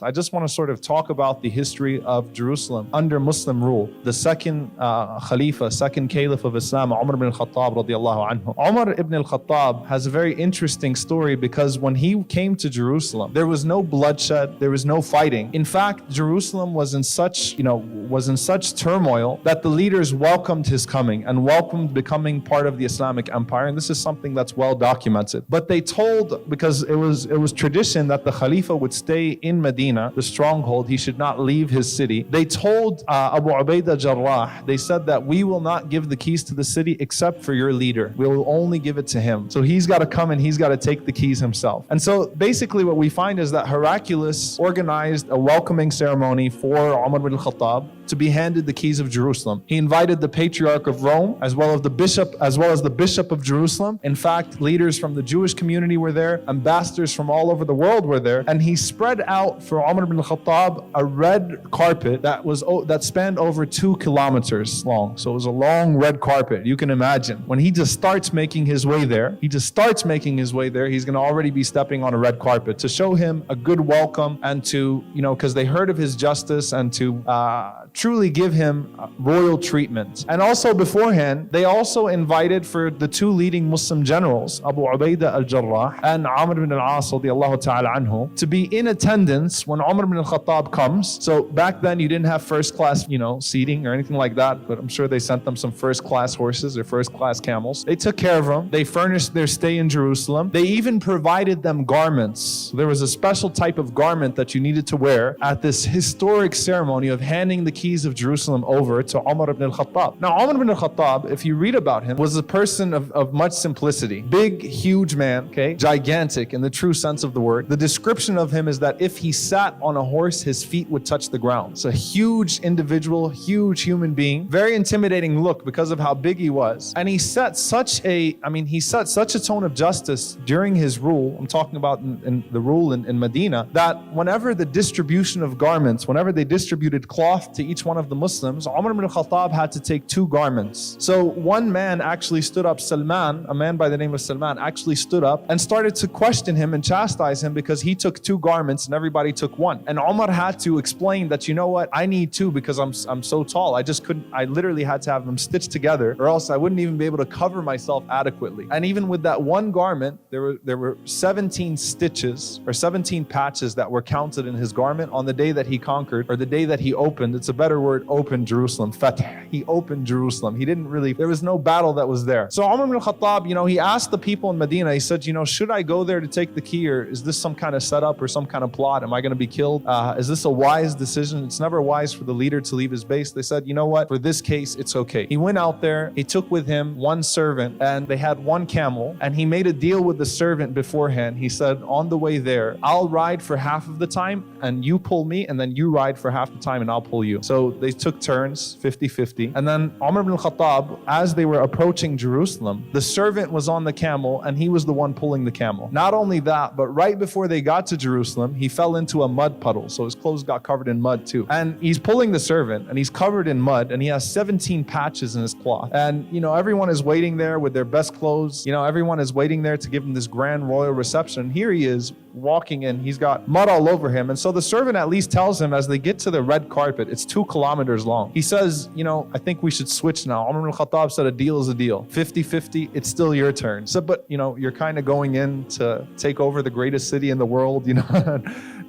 I just want to sort of talk about the history of Jerusalem under Muslim rule. The second Khalifa, second Caliph of Islam, Umar ibn al-Khattab radiallahu anhu. Umar ibn al-Khattab has a very interesting story because when he came to Jerusalem, there was no bloodshed, there was no fighting. In fact, Jerusalem was in such turmoil that the leaders welcomed his coming and welcomed becoming part of the Islamic Empire. And this is something that's well documented. But they told, because it was tradition that the Khalifa would stay in Medina, the stronghold, he should not leave his city. They told Abu Ubaidah Jarrah, they said that we will not give the keys to the city except for your leader. We will only give it to him. So he's got to come and he's got to take the keys himself. And so basically what we find is that Heraclius organized a welcoming ceremony for Umar ibn al-Khattab to be handed the keys of Jerusalem. He invited the Patriarch of Rome as well as the Bishop of Jerusalem. In fact, leaders from the Jewish community were there, ambassadors from all over the world were there, and he spread out for Umar ibn al-Khattab a red carpet that spanned over 2 kilometers long. So it was a long red carpet. You can imagine when he just starts making his way there, he's going to already be stepping on a red carpet to show him a good welcome and to, because they heard of his justice and to truly give him royal treatment. And also beforehand, they also invited for the 2 leading Muslim generals, Abu Ubaidah al-Jarrah and Amr ibn al-As radiallahu ta'ala anhu, to be in attendance when Umar ibn al-Khattab comes. So back then you didn't have first class, seating or anything like that, but I'm sure they sent them some first class horses or first class camels. They took care of them. They furnished their stay in Jerusalem. They even provided them garments. There was a special type of garment that you needed to wear at this historic ceremony of handing the keys of Jerusalem over to Umar ibn al-Khattab. Now Umar ibn al-Khattab, if you read about him, was a person of much simplicity. Big, huge man, gigantic in the true sense of the word. The description of him is that if he sat on a horse, his feet would touch the ground. It's a huge individual, huge human being, very intimidating look because of how big he was. And he set such a tone of justice during his rule. I'm talking about in the rule in Medina, that whenever the distribution of garments, whenever they distributed cloth to each one of the Muslims, Umar ibn al-Khattab had to take 2 garments. So one man actually stood up, Suleiman, a man by the name of Suleiman, actually stood up and started to question him and chastise him because he took 2 garments and everybody took 1. And Umar had to explain that, I need 2 because I'm so tall. I literally had to have them stitched together or else I wouldn't even be able to cover myself adequately. And even with that 1 garment, there were 17 stitches or 17 patches that were counted in his garment on the day that he conquered, or the day that he opened. It's a better word, opened Jerusalem. Fath. He opened Jerusalem. There was no battle that was there. So Umar ibn al-Khattab, he asked the people in Medina, he said, should I go there to take the key, or is this some kind of setup or some kind of plot? Am I going to be killed? Is this a wise decision? It's never wise for the leader to leave his base. They said, for this case, it's okay. He went out there, he took with him 1 servant, and they had 1 camel, and he made a deal with the servant beforehand. He said, on the way there, I'll ride for half of the time and you pull me, and then you ride for half the time and I'll pull you. So they took turns, 50-50. And then Umar ibn al-Khattab, as they were approaching Jerusalem, the servant was on the camel and he was the one pulling the camel. Not only that, but right before they got to Jerusalem, he fell into a mud puddle. So his clothes got covered in mud too. And he's pulling the servant and he's covered in mud and he has 17 patches in his cloth. And everyone is waiting there with their best clothes. Everyone is waiting there to give him this grand royal reception. Here he is walking in, he's got mud all over him. And so the servant at least tells him as they get to the red carpet, it's 2 kilometers long. He says, I think we should switch now. Umar ibn al-Khattab said a deal is a deal. 50-50, it's still your turn. So, but you're kind of going in to take over the greatest city in the world,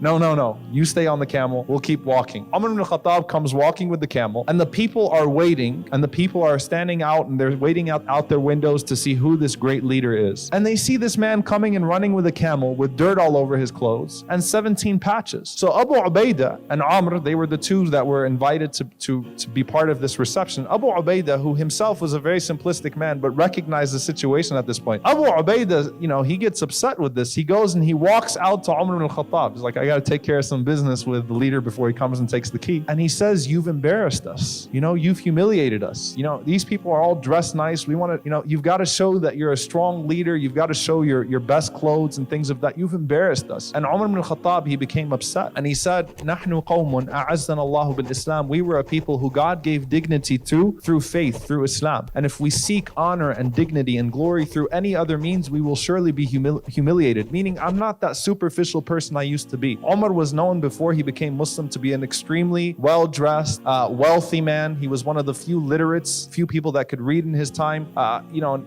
No. You stay on the camel. We'll keep walking. Umar ibn al-Khattab comes walking with the camel, and the people are waiting, and the people are standing out, and they're waiting out their windows to see who this great leader is. And they see this man coming and running with a camel with dirt all over his clothes and 17 patches. So Abu Ubaidah and Amr, they were the 2 that were invited to be part of this reception. Abu Ubaidah, who himself was a very simplistic man, but recognized the situation at this point. Abu Ubaidah, he gets upset with this. He goes and he walks out to Umar ibn al-Khattab. He's like, I got to take care of some business with the leader before he comes and takes the key. And he says, you've embarrassed us. You've humiliated us. These people are all dressed nice. We want to, you've got to show that you're a strong leader. You've got to show your best clothes and things of that. You've embarrassed us. And Umar ibn al-Khattab, he became upset. And he said, Nahnu qawmun a'azzana Allahu bil Islam. We were a people who God gave dignity to through faith, through Islam. And if we seek honor and dignity and glory through any other means, we will surely be humiliated. Meaning, I'm not that superficial person I used to be. Omar was known before he became Muslim to be an extremely well-dressed, wealthy man. He was one of the few literates, few people that could read in his time.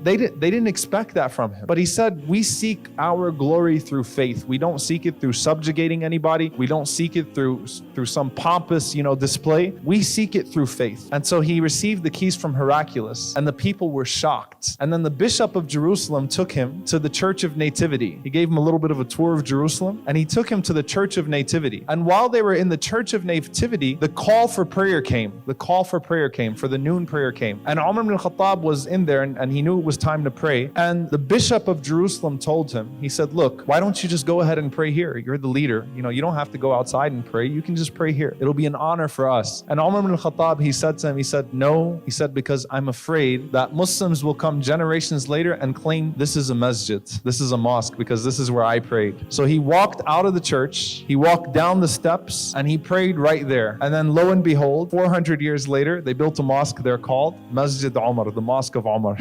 They didn't expect that from him. But he said, we seek our glory through faith. We don't seek it through subjugating anybody. We don't seek it through some pompous, display. We seek it through faith. And so he received the keys from Heraclius, and the people were shocked. And then the Bishop of Jerusalem took him to the Church of Nativity. He gave him a little bit of a tour of Jerusalem, and he took him to the Church of Nativity. And while they were in the Church of Nativity, the call for prayer came. The call for prayer came, for the noon prayer came. And Umar ibn al-Khattab was in there, and he knew it was time to pray. And the Bishop of Jerusalem told him, he said, look, why don't you just go ahead and pray here? You're the leader. You don't have to go outside and pray. You can just pray here. It'll be an honor for us. And Umar ibn al-Khattab, he said to him, he said, no. He said, because I'm afraid that Muslims will come generations later and claim this is a masjid. This is a mosque, because this is where I prayed. So he walked out of the church. He walked down the steps and he prayed right there. And then lo and behold, 400 years later, they built a mosque there called Masjid Umar, the Mosque of Umar.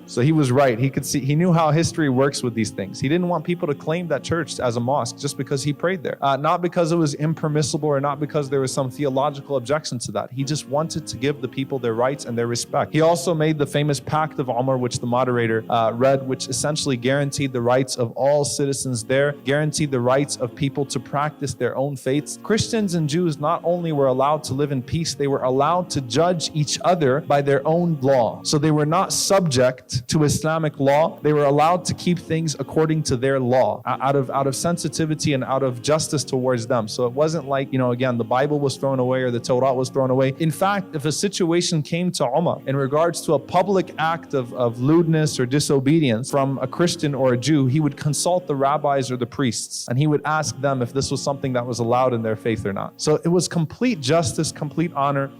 So he was right. He knew how history works with these things. He didn't want people to claim that church as a mosque just because he prayed there. Not because it was impermissible or not because there was some theological objection to that. He just wanted to give the people their rights and their respect. He also made the famous Pact of Umar, which the moderator read, which essentially guaranteed the rights of all citizens there, guaranteed the rights of people to practice their own faiths. Christians and Jews not only were allowed to live in peace, they were allowed to judge each other by their own law. So they were not subject to Islamic law. They were allowed to keep things according to their law, out of sensitivity and out of justice towards them. So it wasn't like, again, the Bible was thrown away or the Torah was thrown away. In fact, if a situation came to Umar in regards to a public act of lewdness or disobedience from a Christian or a Jew, he would consult the rabbis or the priests, and he would ask them if this was something that was allowed in their faith or not. So it was complete justice, complete honor.